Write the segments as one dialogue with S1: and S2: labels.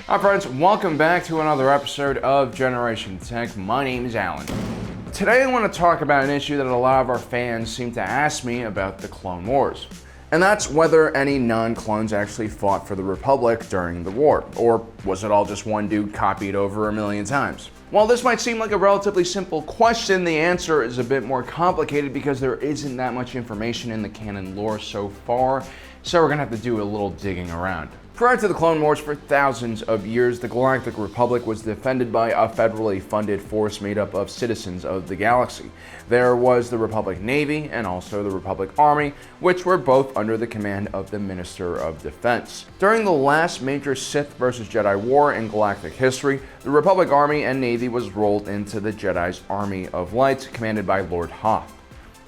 S1: Hi friends, welcome back to another episode of Generation Tech. My name is Alan. Today I want to talk about an issue that a lot of our fans seem to ask me about the Clone Wars. And that's whether any non-clones actually fought for the Republic during the war, or was it all just one dude copied over a million times? While this might seem like a relatively simple question, the answer is a bit more complicated because there isn't that much information in the canon lore so far, so we're gonna have to do a little digging around. Prior to the Clone Wars, for thousands of years, the Galactic Republic was defended by a federally funded force made up of citizens of the galaxy. There was the Republic Navy and also the Republic Army, which were both under the command of the Minister of Defense. During the last major Sith versus Jedi war in galactic history, the Republic Army and Navy was rolled into the Jedi's Army of Light, commanded by Lord Hoth.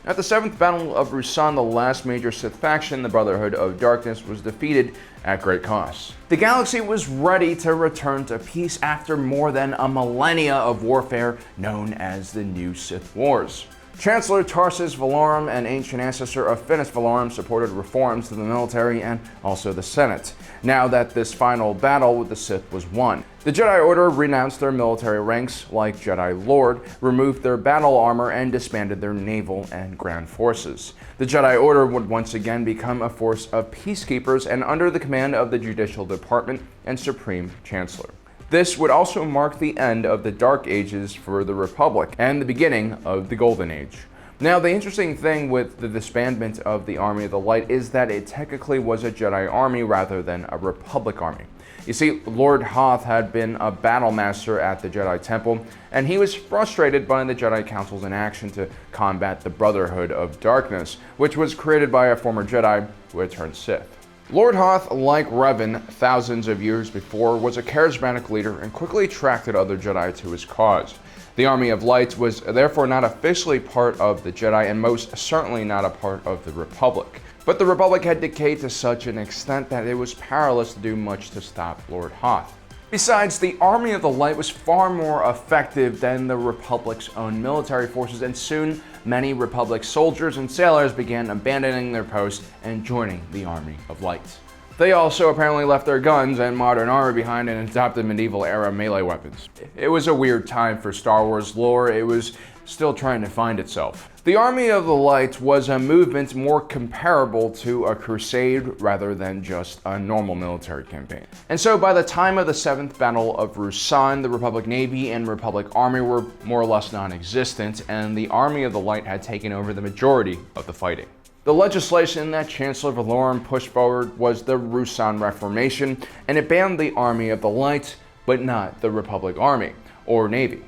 S1: At the 7th Battle of Ruusan, the last major Sith faction, the Brotherhood of Darkness, was defeated at great cost. The galaxy was ready to return to peace after more than a millennia of warfare known as the New Sith Wars. Chancellor Tarsis Valorum, an ancient ancestor of Finis Valorum, supported reforms to the military and also the Senate, now that this final battle with the Sith was won. The Jedi Order renounced their military ranks, like Jedi Lord, removed their battle armor, and disbanded their naval and ground forces. The Jedi Order would once again become a force of peacekeepers and under the command of the Judicial Department and Supreme Chancellor. This would also mark the end of the Dark Ages for the Republic and the beginning of the Golden Age. Now, the interesting thing with the disbandment of the Army of the Light is that it technically was a Jedi army rather than a Republic army. You see, Lord Hoth had been a battle master at the Jedi Temple, and he was frustrated by the Jedi Council's inaction to combat the Brotherhood of Darkness, which was created by a former Jedi who had turned Sith. Lord Hoth, like Revan thousands of years before, was a charismatic leader and quickly attracted other Jedi to his cause. The Army of Light was therefore not officially part of the Jedi and most certainly not a part of the Republic. But the Republic had decayed to such an extent that it was powerless to do much to stop Lord Hoth. Besides, the Army of the Light was far more effective than the Republic's own military forces, and soon many Republic soldiers and sailors began abandoning their posts and joining the Army of Light. They also apparently left their guns and modern armor behind and adopted medieval-era melee weapons. It was a weird time for Star Wars lore. It was still trying to find itself. The Army of the Light was a movement more comparable to a crusade rather than just a normal military campaign. And so by the time of the 7th Battle of Ruusan, the Republic Navy and Republic Army were more or less non-existent, and the Army of the Light had taken over the majority of the fighting. The legislation that Chancellor Valorum pushed forward was the Ruusan Reformation, and it banned the Army of the Light, but not the Republic Army or Navy.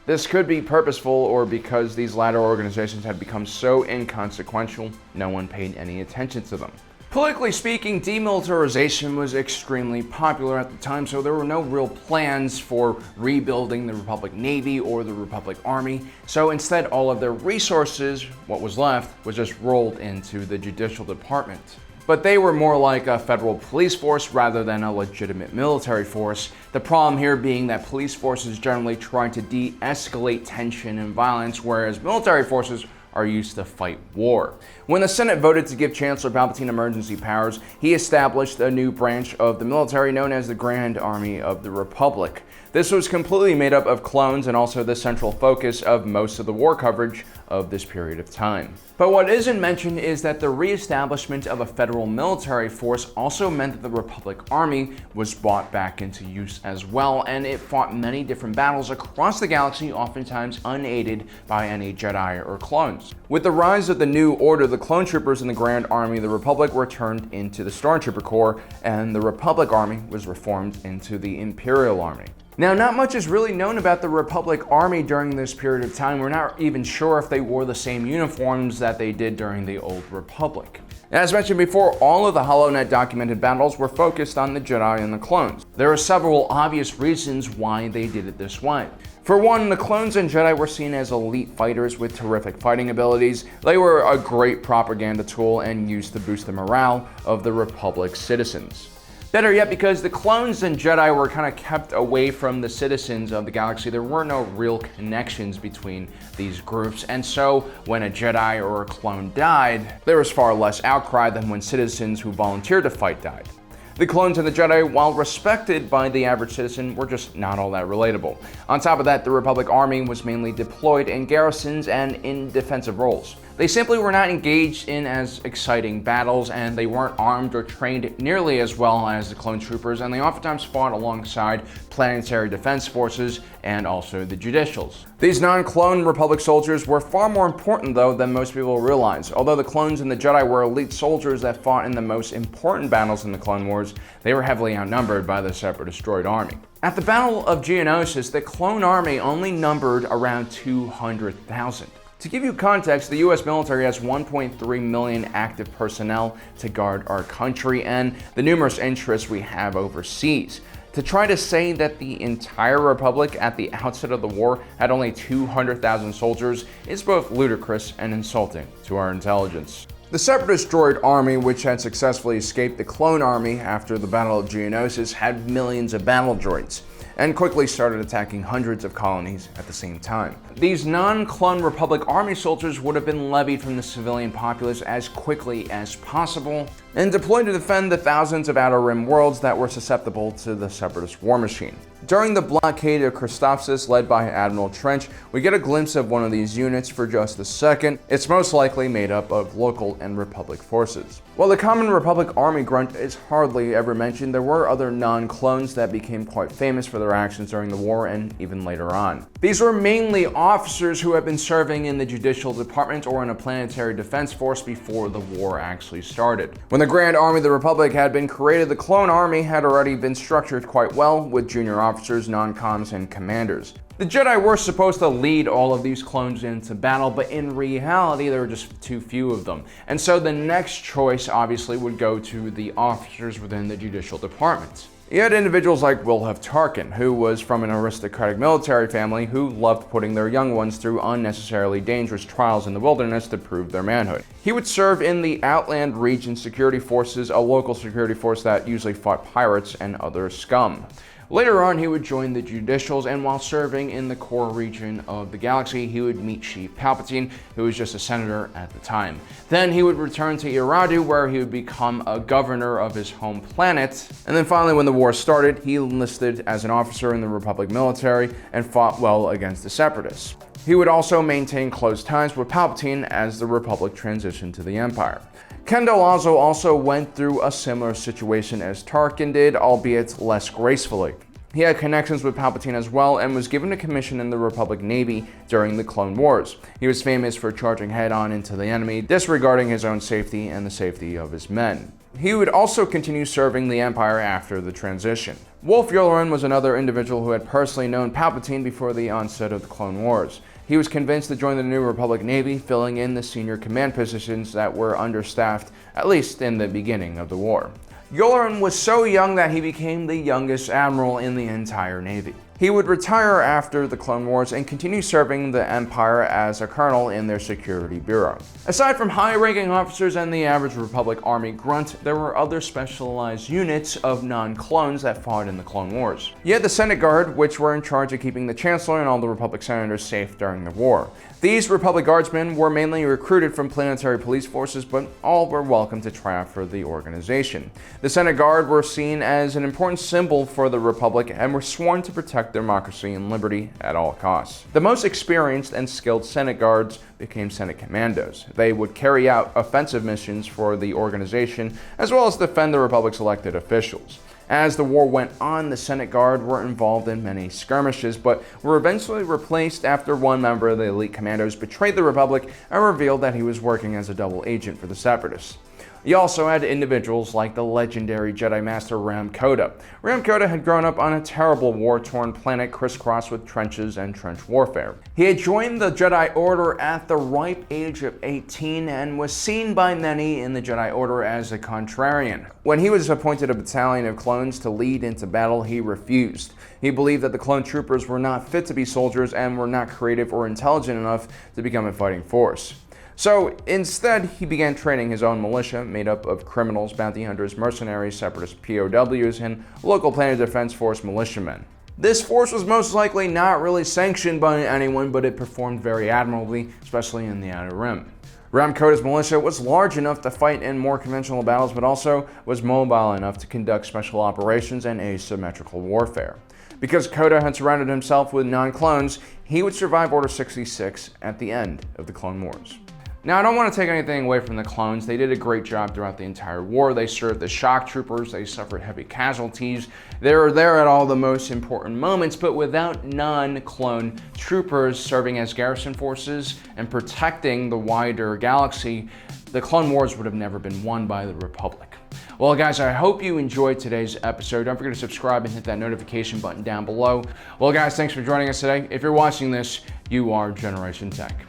S1: This could be purposeful or because these latter organizations had become so inconsequential, no one paid any attention to them. Politically speaking, demilitarization was extremely popular at the time, so there were no real plans for rebuilding the Republic Navy or the Republic Army. So instead, all of their resources, what was left, was just rolled into the Judicial Department. But they were more like a federal police force rather than a legitimate military force. The problem here being that police forces generally try to de-escalate tension and violence, whereas military forces are used to fight war. When the Senate voted to give Chancellor Palpatine emergency powers, he established a new branch of the military known as the Grand Army of the Republic. This was completely made up of clones and also the central focus of most of the war coverage of this period of time. But what isn't mentioned is that the re-establishment of a federal military force also meant that the Republic Army was brought back into use as well, and it fought many different battles across the galaxy, oftentimes unaided by any Jedi or clones. With the rise of the New Order, the clone troopers in the Grand Army of the Republic were turned into the Stormtrooper Corps, and the Republic Army was reformed into the Imperial Army. Now, not much is really known about the Republic Army during this period of time. We're not even sure if they wore the same uniforms that they did during the Old Republic. As mentioned before, all of the HoloNet documented battles were focused on the Jedi and the clones. There are several obvious reasons why they did it this way. For one, the clones and Jedi were seen as elite fighters with terrific fighting abilities. They were a great propaganda tool and used to boost the morale of the Republic's citizens. Better yet, because the clones and Jedi were kind of kept away from the citizens of the galaxy, there were no real connections between these groups, and so when a Jedi or a clone died, there was far less outcry than when citizens who volunteered to fight died. The clones and the Jedi, while respected by the average citizen, were just not all that relatable. On top of that, the Republic Army was mainly deployed in garrisons and in defensive roles. They simply were not engaged in as exciting battles, and they weren't armed or trained nearly as well as the clone troopers, and they oftentimes fought alongside planetary defense forces and also the judicials. These non-clone Republic soldiers were far more important, though, than most people realize. Although the clones and the Jedi were elite soldiers that fought in the most important battles in the Clone Wars, they were heavily outnumbered by the Separatist droid army. At the Battle of Geonosis, the clone army only numbered around 200,000. To give you context, the US military has 1.3 million active personnel to guard our country and the numerous interests we have overseas. To try to say that the entire Republic at the outset of the war had only 200,000 soldiers is both ludicrous and insulting to our intelligence. The Separatist droid army, which had successfully escaped the clone army after the Battle of Geonosis, had millions of battle droids, and quickly started attacking hundreds of colonies at the same time. These non-clone Republic Army soldiers would have been levied from the civilian populace as quickly as possible and deployed to defend the thousands of Outer Rim worlds that were susceptible to the Separatist war machine. During the blockade of Christophsis, led by Admiral Trench, we get a glimpse of one of these units for just a second. It's most likely made up of local and Republic forces. While the common Republic Army grunt is hardly ever mentioned, there were other non-clones that became quite famous for their actions during the war and even later on. These were mainly officers who had been serving in the Judicial Department or in a planetary defense force before the war actually started. When the Grand Army of the Republic had been created, the Clone Army had already been structured quite well, with junior officers, non-coms, and commanders. The Jedi were supposed to lead all of these clones into battle, but in reality there were just too few of them. And so the next choice obviously would go to the officers within the Judicial Department. You had individuals like Wilhelm Tarkin, who was from an aristocratic military family who loved putting their young ones through unnecessarily dangerous trials in the wilderness to prove their manhood. He would serve in the Outland Region Security Forces, a local security force that usually fought pirates and other scum. Later on, he would join the Judicials, and while serving in the core region of the galaxy, he would meet Chief Palpatine, who was just a senator at the time. Then he would return to Iradu, where he would become a governor of his home planet. And then finally, when the war started, he enlisted as an officer in the Republic military and fought well against the Separatists. He would also maintain close ties with Palpatine as the Republic transitioned to the Empire. Kendall Lazo also went through a similar situation as Tarkin did, albeit less gracefully. He had connections with Palpatine as well and was given a commission in the Republic Navy during the Clone Wars. He was famous for charging head-on into the enemy, disregarding his own safety and the safety of his men. He would also continue serving the Empire after the transition. Wolf Yularen was another individual who had personally known Palpatine before the onset of the Clone Wars. He was convinced to join the New Republic Navy, filling in the senior command positions that were understaffed, at least in the beginning of the war. Yularen was so young that he became the youngest admiral in the entire Navy. He would retire after the Clone Wars and continue serving the Empire as a colonel in their security bureau. Aside from high-ranking officers and the average Republic Army grunt, there were other specialized units of non-clones that fought in the Clone Wars. You had the Senate Guard, which were in charge of keeping the Chancellor and all the Republic senators safe during the war. These Republic Guardsmen were mainly recruited from planetary police forces, but all were welcome to try out for the organization. The Senate Guard were seen as an important symbol for the Republic and were sworn to protect democracy and liberty at all costs. The most experienced and skilled Senate Guards became Senate Commandos. They would carry out offensive missions for the organization, as well as defend the Republic's elected officials. As the war went on, the Senate Guard were involved in many skirmishes, but were eventually replaced after one member of the elite commandos betrayed the Republic and revealed that he was working as a double agent for the Separatists. You also had individuals like the legendary Jedi Master Ram Koda. Ram Koda had grown up on a terrible war-torn planet crisscrossed with trenches and trench warfare. He had joined the Jedi Order at the ripe age of 18 and was seen by many in the Jedi Order as a contrarian. When he was appointed a battalion of clones to lead into battle, he refused. He believed that the clone troopers were not fit to be soldiers and were not creative or intelligent enough to become a fighting force. So instead, he began training his own militia made up of criminals, bounty hunters, mercenaries, separatist POWs, and local Planet Defense Force militiamen. This force was most likely not really sanctioned by anyone, but it performed very admirably, especially in the Outer Rim. Ram Koda's militia was large enough to fight in more conventional battles, but also was mobile enough to conduct special operations and asymmetrical warfare. Because Koda had surrounded himself with 9 clones, he would survive Order 66 at the end of the Clone Wars. Now, I don't want to take anything away from the clones. They did a great job throughout the entire war. They served as shock troopers. They suffered heavy casualties. They were there at all the most important moments, but without non-clone troopers serving as garrison forces and protecting the wider galaxy, the Clone Wars would have never been won by the Republic. Well, guys, I hope you enjoyed today's episode. Don't forget to subscribe and hit that notification button down below. Well, guys, thanks for joining us today. If you're watching this, you are Generation Tech.